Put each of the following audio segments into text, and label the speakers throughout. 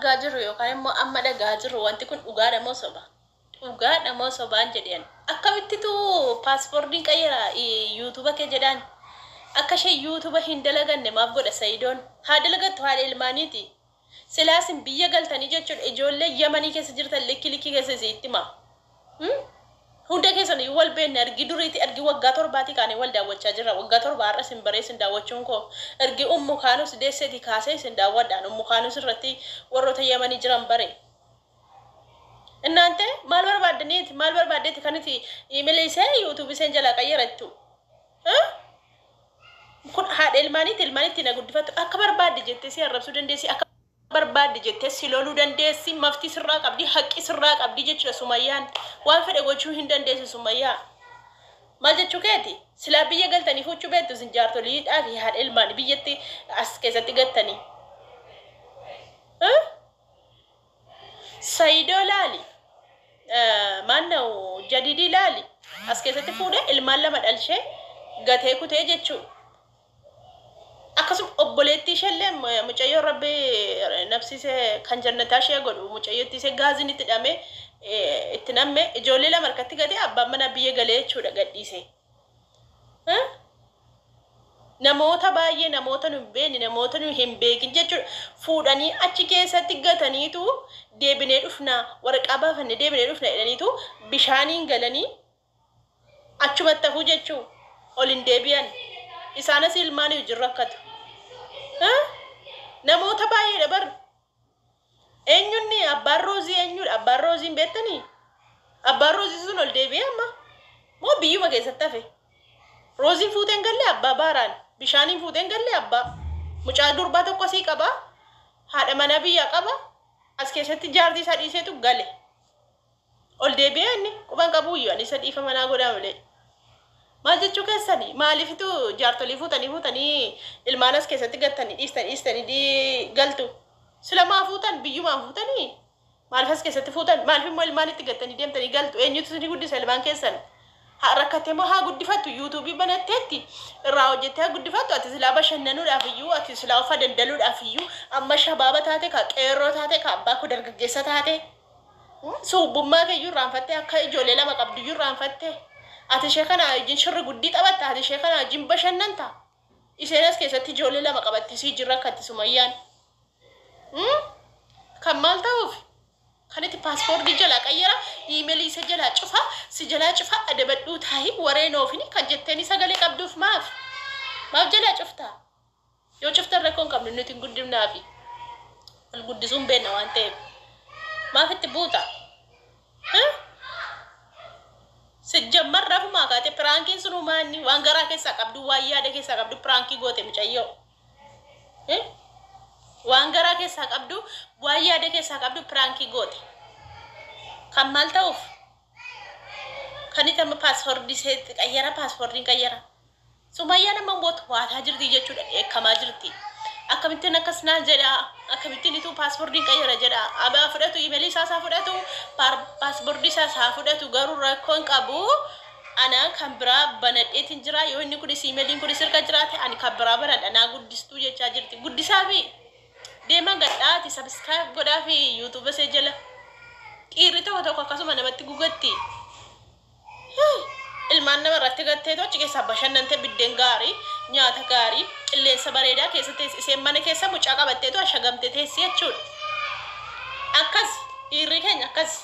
Speaker 1: argaa jirru yookaan immoo amma dhagaa jirru wanti kun dhugaadha moo soba? Dhugaadha moo sobaan jedheen. Akkamittitu paaspoortiin qayyara yuutuuba kee jedhaan. Akka ishee yuutuuba hin dalaganne maaf godha Sayidoon? Haa dalagattu haadha ilmaaniiti. Silaasin biyya galtanii jechuudha ijoollee Yamanii keessa jirtan likki keessa isiitti maa? Hunda keessan wal beekne argi duriiti argi waggaa torbaatii kaanii wal daawwachaa jirra. Waggaa torba har'a sin bareessin daawwachuun koo ergi ummu kaanus deesseeti kaasee sin daawwadhaan ummu kaanus irratti warroota Yamanii jiran bare. Inaante maal barbaaddeeti kaniti iimeelii isee yuutuubii iseen jalaa qayyarattu. Kun haadha ilmaaniitti na guddifatu akka barbaadde jettee si arrabsuu dandeessi akka barbaadde jettee si loluu dandeessi maftii sirraa qabdi haqqi sirraa qabdi jechuudha Sumayyaan waan fedhe gochuu hin dandeessi Sumayyaa. Maal jechuu keeti silaa biyya galtanii fuuchuu beektu sin jaartoliidhaa fi haadha ilmaanii biyyatti as keessatti gattanii. Sayidoo laali maanna'u jadidii laali as keessatti fuudhee ilmaan lama dhalchee gatee kutee jechuudha. Akkasuma obboleettii isheellee mucayyoo rabbi nafsisee kan jannataa ishee godhu mucayyootti ishee gaaziin itti hidhamee itti nammee ijoollee lama harkatti gatee abbaan mana biyya galee jechuudha gadhiisee. Namoota baay'ee namoota nu hin beekne namoota nu hin beekin jechuudha fuudhanii achi keessatti gataniitu deebinee dhufnaa waraqaa baafannee deebinee dhufna jedhaniitu bishaaniin galanii achumatti hafuu jechuudha ol hin deebi'an. Isaanis ilmaan hojii rakkatu. Namoota baay'ee dabar. Eenyuun abbaan roozii eenyudha? Abbaan rooziin beektanii? Abbaan roozii sun ol deebi'ee amma moo biyyuma keessatti hafe? Rooziin fuuteen galle abbaa baaraan bishaaniin fuuteen galle abbaa mucaa durbaa tokko asii qaba haadha mana biyya qaba as keessatti jaartii isaa dhiiseetu gale ol deebi'ee inni quban qabuuyyu ani isa dhiifa manaa godhaa malee. Maal jechuu keessanii maaliifitu jaartolii fuutanii ilmaan as keessatti gattanii dhiistanii galtu sila maa fuutan biyyumaa fuutanii maaliif as keessatti fuutan maaliif immoo ilmaan itti gattanii deemtanii galtu eenyutu isin guddisa ilmaan keessan haa rakkatee moo haa guddifattu yuutuubii banatteetti irraa hojjettee haa guddifattu ati silaa bashannanuudhaaf iyyuu ati silaa ufa dandaluudhaaf iyyuu amma shabaaba taate ka qeerroo taate ka abbaa koo dargaggeessa taate suubbummaa keeyyuu irraanfattee akka ijoollee lama qabduyyuu irraanfattee. Ati ishee kana wajjin shirri guddii taphatta ati ishee kana wajjin bashannanta isheen as keessatti ijoollee lama qabattisii jirra akkatti Sumayyaan. Kan maal ta'uuf kan itti paaspoortii jalaa qayyara iimeelii isa jalaa cufa si jalaa cufa adabadhuu taa'ii wareen oofini kan jetteeni sagalee qabduuf maaf jalaa cuftaa yoo cuftan rakkoon qabnu nuti hin guddifnaafi wal guddisuun beekna waan ta'eef maaf itti buuta. Sejjamar rafuma kaate prankiin sunu maanni waan garaa keessaa qabdu waan yaada keessaa qabdu prankii goote mucayyoo. Waan garaa keessaa qabdu waan yaada keessaa qabdu prankii goote. Kan maal ta'uuf? Kan itti amma paaspoortii seetti qayyara paaspoortiin qayyara. Sumayyaan amma mootu waataa jirti jechuudha eekkamaa jirti. Akkamittiin akkas naan jedha akkamittiin itu paaspoortiin qayyara jedha abaa fudhatu iimeelii isaa fudhatu paaspoortii isaa fudhatu garuu rakkoon qabu ana kan biraa banadheetiin jira yoo inni kunis iimeeliin kunis sirka jiraate ani kan biraa banadha naa guddistuu jechaa jirti guddisaa fi deemaa gadhaati sabskiraayib godhaa fi yuutuuba see jala dhiirri tokko akkasuma namatti gugatti. Ilmaan nama irratti gattee tochi keessaa bashannantee biddeen gaarii nyaata gaarii qilleensa bareedaa keessatti iseen mana keessa mucaa qabatteetu ashagamtee teessi jechuudha. Akkas dhiirri keenya akkas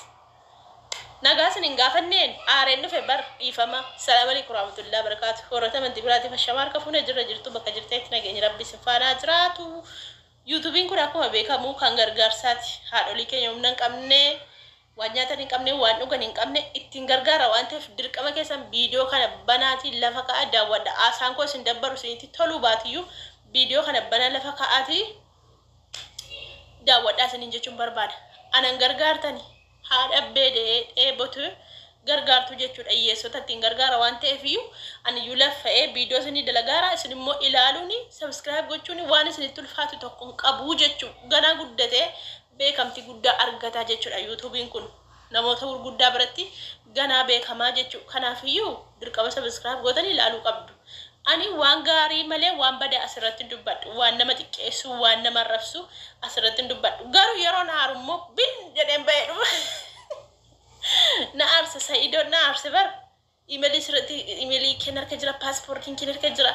Speaker 1: nagaa sin hin gaafanneen aareen dhufe bar dhiifama. Salaamu alaykum warahmatullahi wabarakatuh. Horata manti biraatiif ashamaa harka fuunee jirtu bakka jirteetti nageenyi rabbi si faanaa jiraatu. Yuutuubiin kun akkuma beekamu kan gargaarsaati haadholii keenya humna hin qabne. Waan nyaatan hin qabne waan dhugan hin qabne ittiin gargaara waan ta'eef dirqama keessan viidiyoo kana banaatii lafa ka'a daawwadha. Asaan koo isin dabbaru isinitti toluu baatiyyuu viidiyoo kana banaa lafa ka'aatii daawwadhaa isiniin jechuun barbaada. Anan gargaartani haadha beedee dheebotu gargaartu jechuudha hiyyeessota ittiin gargaara waan ta'eefiyyuu aniyyuu laffa'ee viidiyoo isinii dalagaara isin immoo ilaaluuni sabskiraayib gochuuni waan isinitti ulfaatu tokko hin qabu jechuudha ganaa guddatee. Beekamti guddaa argataa jechuudha yuutuubiin kun namoota gurguddaa biratti ganaa beekamaa jechuudha kanaafiyyuu dirqama sabskiraayib gootanii ilaaluu qabdu. Ani waan gaarii malee waan badaa asirratti dubbadhu waan nama xiqqeessu waan nama arrabsu asirratti dubbadhu garuu yeroon aarse Sa'idoon na aarse bar imeelii sirriitti imeelii kennar ka jira paaspoortiin kennar ka jira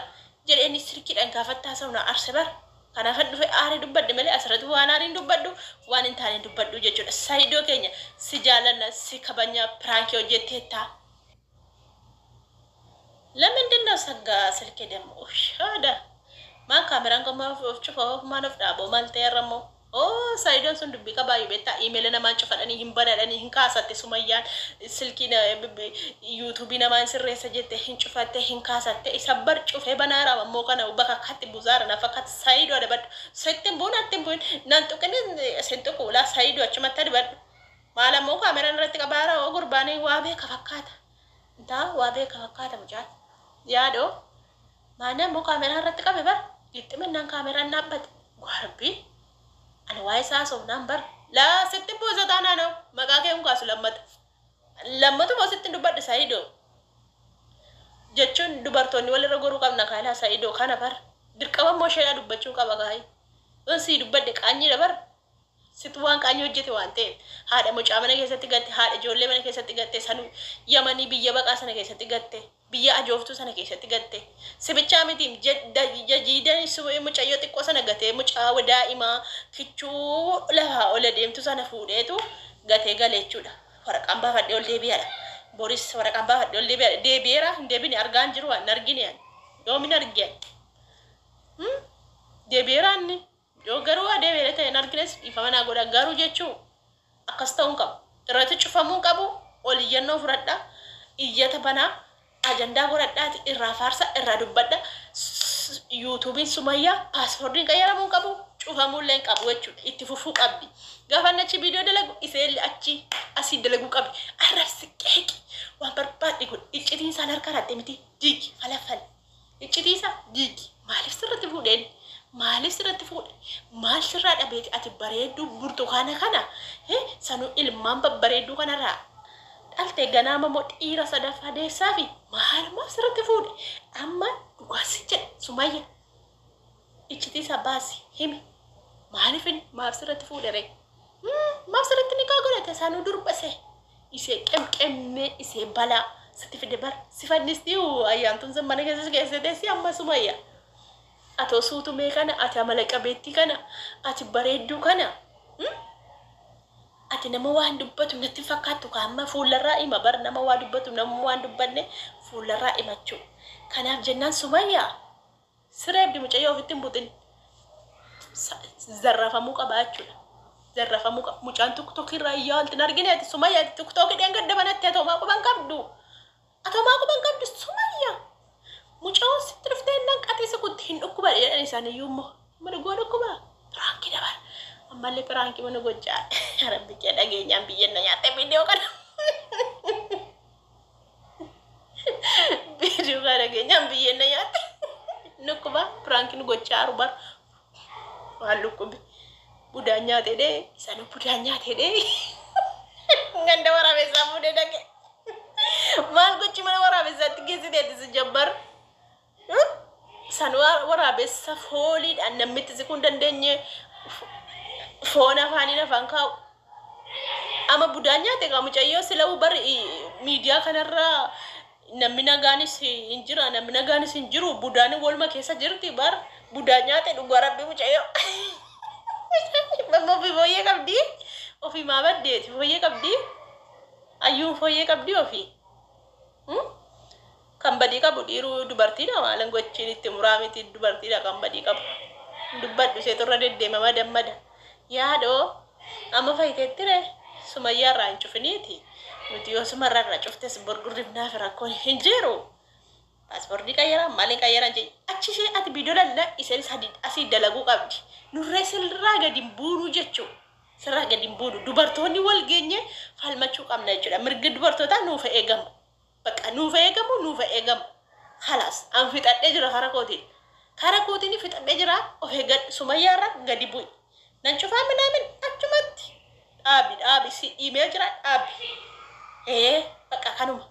Speaker 1: jedhanii sirkiidhaan gaafattaa sana na aarse bar kanaaf dhufe aarii dubbadde malee asirratti waan aariin dubbaddu waan hin taane dubbaddu jechuudha. Sa'idoo keenya si jaalanna si kabanya pirankii hojjetteetta. ለምንድን ነው ሰጋ ስልኬ ደግሞ ሻዳ ማን ካሜራን ከማፍ ጩፋ ማነፍ ዳቦ ማልተ ያረሞ ሳይዶን ሱን ዱቢ ቀባዩ ቤታ ኢሜል ነማን ጩፈደኒ ሂንበዳደኒ ሂንካሰቴ ሱመያን ስልኪነ ዩቲዩብ ነማን ስሬሰ ጀቴ ሂንጩፈቴ ሂንካሰቴ ሰበር ጩፌ በናራ ሞከነ በካካት ቡዛር ነፈካት ሳይዶ ደበድ ሰይተን ቦን አጥን ቦን ናንጡ ከነ ሰንጡ ኮላ ሳይዶ አጭመታ ደበድ ማለሞ ካሜራን ረጥ ቀባራ ወጉርባኔ ዋቤ ከፈካታ እንታ ዋቤ ከፈካታ ሙጫት ያዶ ማነ ሞ ካሜራ ረጥ ቀበባ ይጥምናን ካሜራ እናበት ጓርቢ አነ ዋይሳ ሰው ነምበር ላ ስትቦ ዘታና ነው መቃከም ኳስ ለመቱ ወስት እንዱበድ ሳይዶ ጀቹን ዱበርቶኒ ወለ ረጎሩ ቀምና ካላ ሳይዶ ካነበር ድርቀበ ሞሸያ ዱበቹ ቀበጋይ እሲ ዱበድ ቃኝ ነበር ስትዋን ቃኝ ወጀት ዋንቴ ሃደ ሞጫመነ ከሰት ገት ሃደ ጆሌ መነ ከሰት ገት ሰኑ የመኒ ብየ በቃ ሰነ ከሰት ገት ብየ አጆፍቱ ሰነ ከሰት ገት ስብቻ ሚቲም ጀጂደን ሱ ሙጫዮ ጥቆ ሰነ ገት ሙጫ ወዳኢማ ፍቹ ለሃ ወለደምቱ ሰነ ፉዴቱ ገቴ ገለቹዳ ወረቃም ባፈደ ወልዴ ቢያላ ቦሪስ ወረቃም ባፈደ ወልዴ ቢያላ ዴቢራ እንደብን አርጋን ጅሩ ነርጊኒያን ዶሚን አርጊያን ዴቢራኒ yo garu ade welete nargines ifamana goda garu jechu akastaun kam rati chufamun qabu oliyenno furadda iyata bana agenda goradati irra farsa irra dubbadda youtube sumaya password qayaramun qabu chufamun len qabu jechu itti fufu qabdi gafannachi video dalagu isel achi asi dalagu qabdi arras keki wan barbadi gud icciti sanar karate miti dig falafal icciti sa dig malif sirati fuden maalis irratti fuudhe maal sirraa dhabeeti ati bareedduu burtukaana kana sanu ilmaan babbareedduu kanarraa dhalte ganaama moo dhiira sadaffaa deessaafi maal maaf sirratti fuudhe amma dhugaasi jedhe Sumayya ichitiisa baasi himi maalifin maaf sirratti fuudhe ree maaf sirratti nikaa godhate sanu durbase isee qemqemme isee balaa sitti fide bar sifannistiu ayyaantun zammana keessa deessi amma Sumayya ato suutu meekana ati amalaka beetti kana ati bareeddu kana ati nama waan dubbatu natti fakkaatu kaamma fuullarraa ima bar nama waan dubbatu nama waan dubbanne fuullarraa imachu kanaaf jennaan Sumayya sireebdi mucayyoo ofitti buutin zarrafamuu qabaachuudha zarrafamuu mucaan tuktokirraa iyyaaltin argine ati Sumayya ati tuktoki dhengadda banatti atoomaa quban qabdu Sumayya mucaa sitrifte nan qatisa kutin ukuba yani sana yumo mana gua ukuba pranki dabar amalle pranki mana goja rabbi ke dage nyambiyen na nyate video kan video kan dage nyambiyen na nyate nukuba pranki nu goja rubar walukubi budanya tede sana budanya tede nganda wara besa bude dage mal gochi mana wara besa tigisi de sejabbar sanwa warabe safolid annamit zikundan denye fona fanina fanka ama budanya te ga mucayyo silawu bar media kanarra namina ganis injiru budani wolma kesa jirti bar budanya te du garabbe mucayyo bambo biboye kabdi ofi mabadde biboye kabdi ayu foye kabdi ofi kambadi kabu diru dubartina malan gochin itti muramiti dubartina kambadi kabu dubbaddu seetorra dedde mama dammada yaado amma faytettire Sumayya ranchu finiti nuti yo sumarra cuftes borgurif nafira ko hinjero passport di kayara malin kayara je acci ati bidola la isel sadid asi dalagu qabdi nurresel raga dimburu jechu siraga dimburu dubartoni wal genye falmachu qamna jechuudha mirga dubartota nu fa egam baka nufa egam khalas am fitadde jira karakotin ni fitadde jira o hegad Sumayya ra gadi buy nan cufa minamin acumatti abi si email jira abi baka kanuma